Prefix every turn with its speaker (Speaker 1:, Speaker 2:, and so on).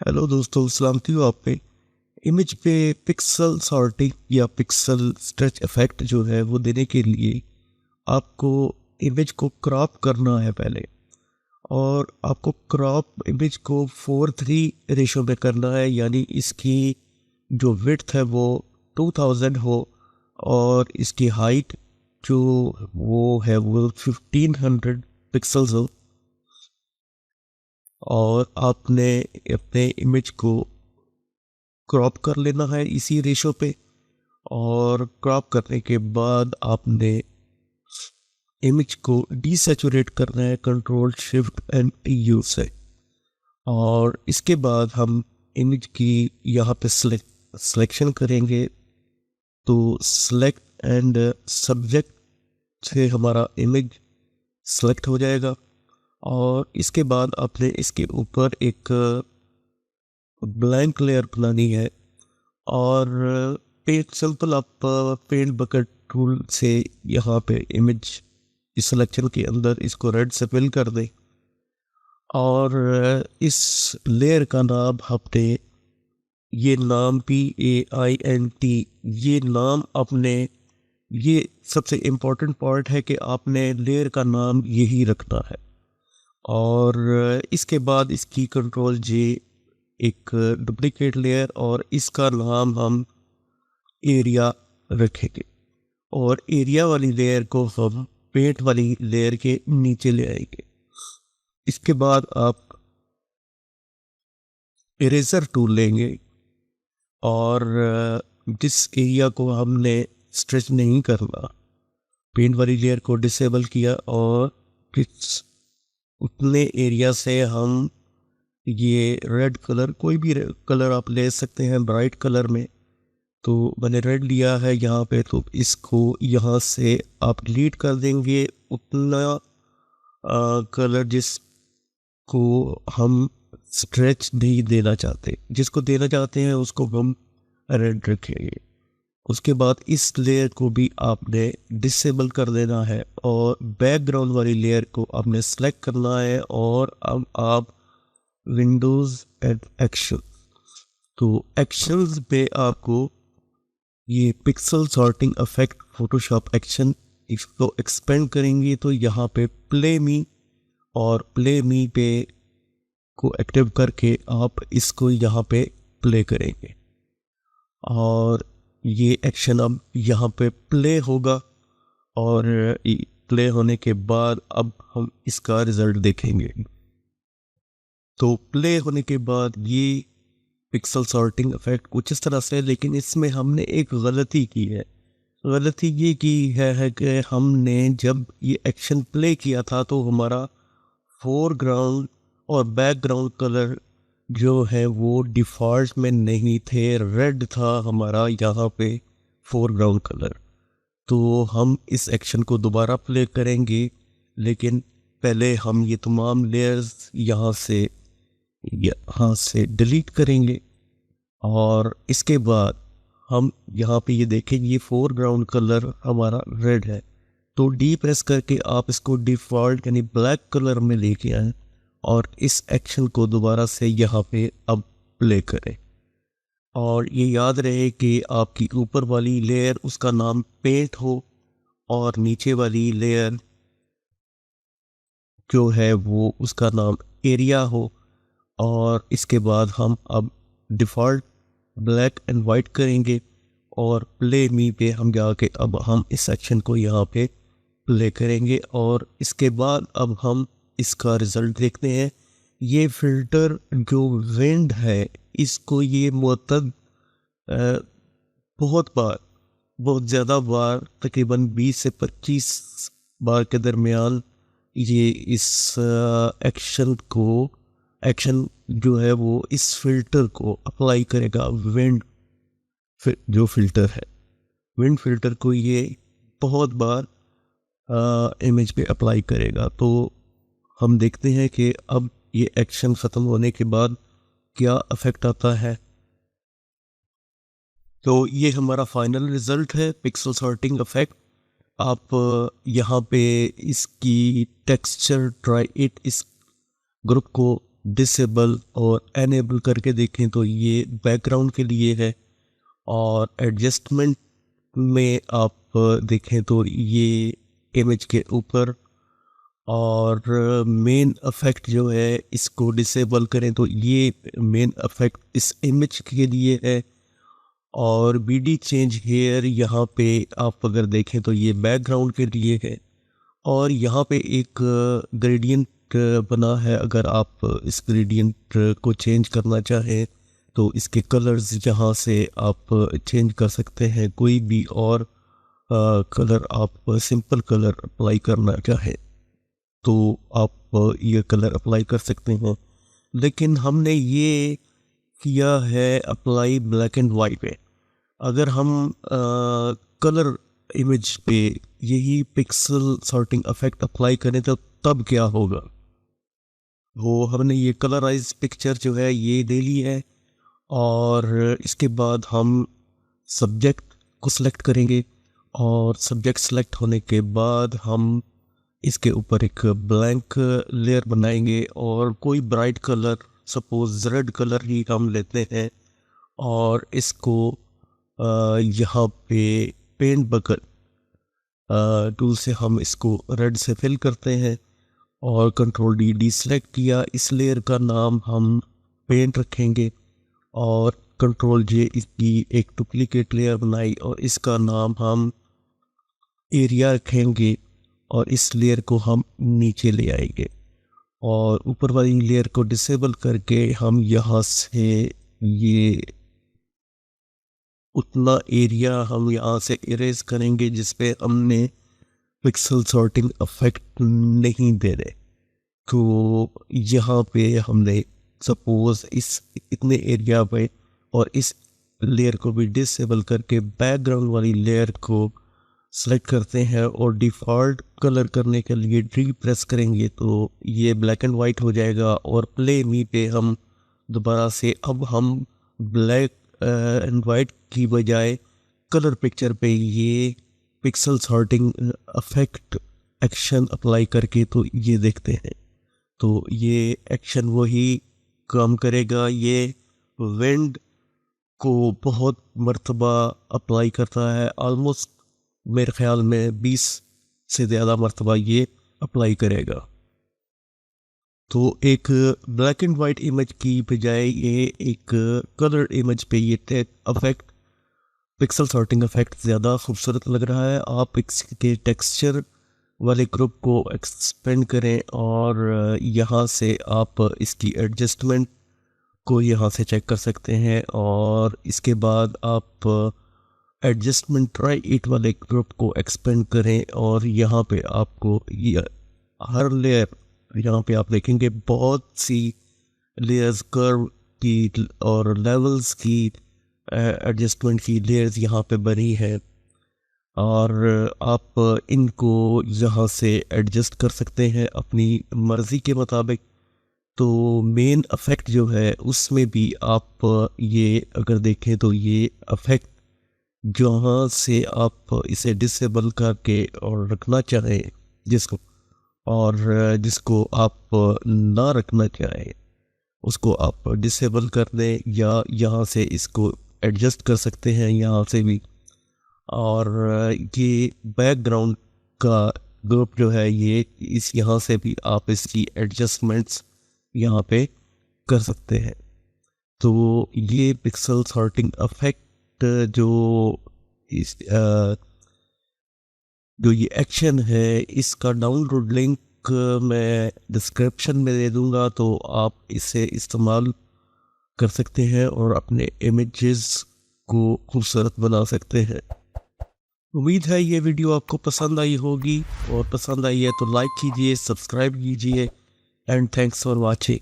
Speaker 1: Hello दोस्तों, सलामती हूँ आप पे। इमेज पे पिक्सल सॉर्टिंग या पिक्सल स्ट्रेच इफेक्ट जो है वो देने के लिए आपको इमेज को क्रॉप करना है पहले। और आपको क्रॉप इमेज को 4:3 रेशो में करना है, यानी इसकी जो विड्थ है वो 2000 हो और इसकी हाइट जो वो है वो 1500 पिक्सल्स हो। और आपने अपने इमेज को क्रॉप कर लेना है इसी रेशो पे। और क्रॉप करने के बाद आपने इमेज को डीसैचुरेट करना है कंट्रोल शिफ्ट एंड यू से। और इसके बाद हम इमेज की यहाँ पे सिलेक्शन करेंगे। तो सिलेक्ट एंड सब्जेक्ट से हमारा इमेज सेलेक्ट हो जाएगा। और इसके बाद आपने इसके ऊपर एक ब्लैंक लेयर बनानी है। और पेंट सिंपल आप पेंट बकेट टूल से यहाँ पे इमेज इस सिलेक्शन के अंदर इसको रेड से फिल कर दें। और इस लेयर का नाम आपने ये नाम PAINT, ये नाम अपने, ये सबसे इम्पोर्टेंट पार्ट है कि आपने लेयर का नाम यही रखना है। और इसके बाद इसकी कंट्रोल J, एक डुप्लीकेट लेयर, और इसका नाम हम एरिया रखेंगे। और एरिया वाली लेयर को हम पेंट वाली लेयर के नीचे ले आएंगे। इसके बाद आप इरेजर टूल लेंगे और जिस एरिया को हमने स्ट्रेच नहीं करना, पेंट वाली लेयर को डिसेबल किया और किस उतने एरिया से हम ये रेड कलर, कोई भी कलर आप ले सकते हैं ब्राइट कलर में। तो मैंने रेड लिया है यहाँ पे, तो इसको यहाँ से आप डिलीट कर देंगे उतना कलर जिसको हम स्ट्रेच नहीं देना चाहते। जिसको देना चाहते हैं उसको हम रेड रखेंगे। उसके बाद इस लेयर को भी आपने डिसेबल कर देना है और बैकग्राउंड वाली लेयर को आपने सेलेक्ट करना है। और अब आप विंडोज़ एंड एक्शन, तो एक्शंस पे आपको ये pixel sorting effect Photoshop action, इसको एक्सपेंड करेंगे तो यहाँ पे प्ले मी, और प्ले मी पे को एक्टिव करके आप इसको यहाँ पे प्ले करेंगे। और ये एक्शन अब यहाँ पे प्ले होगा। और प्ले होने के बाद अब हम इसका रिजल्ट देखेंगे। तो प्ले होने के बाद ये पिक्सल सॉर्टिंग इफेक्ट कुछ इस तरह से, लेकिन इसमें हमने एक गलती की है। गलती ये की है कि हमने जब ये एक्शन प्ले किया था तो हमारा फोरग्राउंड और बैकग्राउंड कलर जो है वो डिफ़ॉल्ट में नहीं थे, रेड था हमारा यहाँ पे फोरग्राउंड कलर। तो हम इस एक्शन को दोबारा प्ले करेंगे, लेकिन पहले हम ये तमाम लेयर्स यहाँ से डिलीट करेंगे। और इसके बाद हम यहाँ पे ये देखेंगे ये फोरग्राउंड कलर हमारा रेड है। तो डी प्रेस करके आप इसको डिफ़ॉल्ट यानी ब्लैक कलर में लेके आए और इस एक्शन को दोबारा से यहाँ पे अब प्ले करें। और ये याद रहे कि आपकी ऊपर वाली लेयर उसका नाम पेंट हो और नीचे वाली लेयर जो है वो उसका नाम एरिया हो। और इसके बाद हम अब डिफ़ॉल्ट ब्लैक एंड वाइट करेंगे और प्ले मी पे हम जाके अब हम इस सेक्शन को यहाँ पे प्ले करेंगे। और इसके बाद अब हम इसका रिज़ल्ट देखते हैं। ये फ़िल्टर जो विंड है इसको ये मुअत्तद बहुत बार, बहुत ज़्यादा बार, तकरीबन 20 से 25 बार के दरमियान ये इस एक्शन जो है वो इस फिल्टर को अप्लाई करेगा। विंड जो फिल्टर है, विंड फिल्टर को ये बहुत बार इमेज पे अप्लाई करेगा। तो हम देखते हैं कि अब ये एक्शन ख़त्म होने के बाद क्या इफ़ेक्ट आता है। तो ये हमारा फाइनल रिज़ल्ट है पिक्सल सॉर्टिंग इफेक्ट। आप यहाँ पे इसकी टेक्सचर ट्राई इट, इस ग्रुप को डिसेबल और एनेबल करके देखें तो ये बैकग्राउंड के लिए है, और एडजस्टमेंट में आप देखें तो ये इमेज के ऊपर, और मेन इफेक्ट जो है इसको डिसेबल करें तो ये मेन इफेक्ट इस इमेज के लिए है। और बीडी चेंज हेयर यहाँ पे आप अगर देखें तो ये बैकग्राउंड के लिए है, और यहाँ पे एक ग्रेडियंट बना है। अगर आप इस ग्रेडियंट को चेंज करना चाहें तो इसके कलर्स यहाँ से आप चेंज कर सकते हैं। कोई भी और कलर आप सिंपल कलर अप्लाई करना चाहें तो आप ये कलर अप्लाई कर सकते हैं, लेकिन हमने ये किया है अप्लाई ब्लैक एंड वाइट पे। अगर हम कलर इमेज पे यही पिक्सल सॉर्टिंग इफेक्ट अप्लाई करें तो तब क्या होगा। वो हमने ये कलराइज पिक्चर जो है ये ले ली है, और इसके बाद हम सब्जेक्ट को सिलेक्ट करेंगे, और सब्जेक्ट सेलेक्ट होने के बाद हम इसके ऊपर एक ब्लैंक लेयर बनाएंगे, और कोई bright colour suppose red colour ही हम लेते हैं, और इसको यहाँ पे पेंट बकल टूल से हम इसको रेड से फिल करते हैं, और कंट्रोल डी सेलेक्ट किया। इस लेयर का नाम हम पेंट रखेंगे, और कंट्रोल जे इसकी एक डुप्लीकेट लेयर बनाई और इसका नाम हम एरिया रखेंगे, और इस लेयर को हम नीचे ले आएंगे, और ऊपर वाली लेयर को डिसेबल करके हम यहाँ से ये उतना एरिया हम यहाँ से इरेज करेंगे जिस पे हमने पिक्सल सॉर्टिंग इफेक्ट नहीं दे रहे। तो यहाँ पे हमने सपोज इस इतने एरिया पे और इस लेयर को भी डिसेबल करके बैकग्राउंड वाली लेयर को सेलेक्ट करते हैं, और डिफ़ॉल्ट कलर करने के लिए डी प्रेस करेंगे तो ये ब्लैक एंड वाइट हो जाएगा। और प्ले मी पे हम दोबारा से अब हम ब्लैक एंड वाइट की बजाय कलर पिक्चर पे ये pixel sorting effect action apply करके तो ये देखते हैं। तो ये एक्शन वही काम करेगा, ये विंड को बहुत मर्तबा अप्लाई करता है, ऑलमोस्ट मेरे ख्याल में 20 से ज़्यादा मर्तबा ये अप्लाई करेगा। तो एक ब्लैक एंड वाइट इमेज की बजाय ये एक कलर इमेज पे ये इफेक्ट पिक्सल सॉर्टिंग इफेक्ट ज़्यादा खूबसूरत लग रहा है। आप इसके टेक्सचर वाले ग्रुप को एक्सपेंड करें, और यहाँ से आप इसकी एडजस्टमेंट को यहाँ से चेक कर सकते हैं, और इसके बाद आप एडजस्टमेंट ट्राई इट वाले ग्रुप को एक्सपेंड करें, और यहाँ पे आपको हर लेयर यहाँ पे आप देखेंगे बहुत सी लेयर्स कर्व की और लेवल्स की एडजस्टमेंट की लेयर्स यहाँ पे बनी है, और आप इनको यहाँ से एडजस्ट कर सकते हैं अपनी मर्ज़ी के मुताबिक। तो मेन इफेक्ट जो है उसमें भी आप ये अगर देखें तो ये इफेक्ट जहाँ से आप इसे डिसेबल करके और रखना चाहें जिसको, और जिसको आप ना रखना चाहें उसको आप डिसेबल कर दें, या यहाँ से इसको एडजस्ट कर सकते हैं यहाँ से भी। और ये बैकग्राउंड का ग्रुप जो है ये इस यहाँ से भी आप इसकी एडजस्टमेंट्स यहाँ पे कर सकते हैं। तो ये पिक्सल सॉर्टिंग इफेक्ट जो ये एक्शन है इसका डाउनलोड लिंक मैं डिस्क्रिप्शन में दे दूंगा, तो आप इसे इस्तेमाल कर सकते हैं और अपने इमेजेस को खूबसूरत बना सकते हैं। उम्मीद है ये वीडियो आपको पसंद आई होगी, और पसंद आई है तो लाइक कीजिए, सब्सक्राइब कीजिए, एंड थैंक्स फॉर वॉचिंग।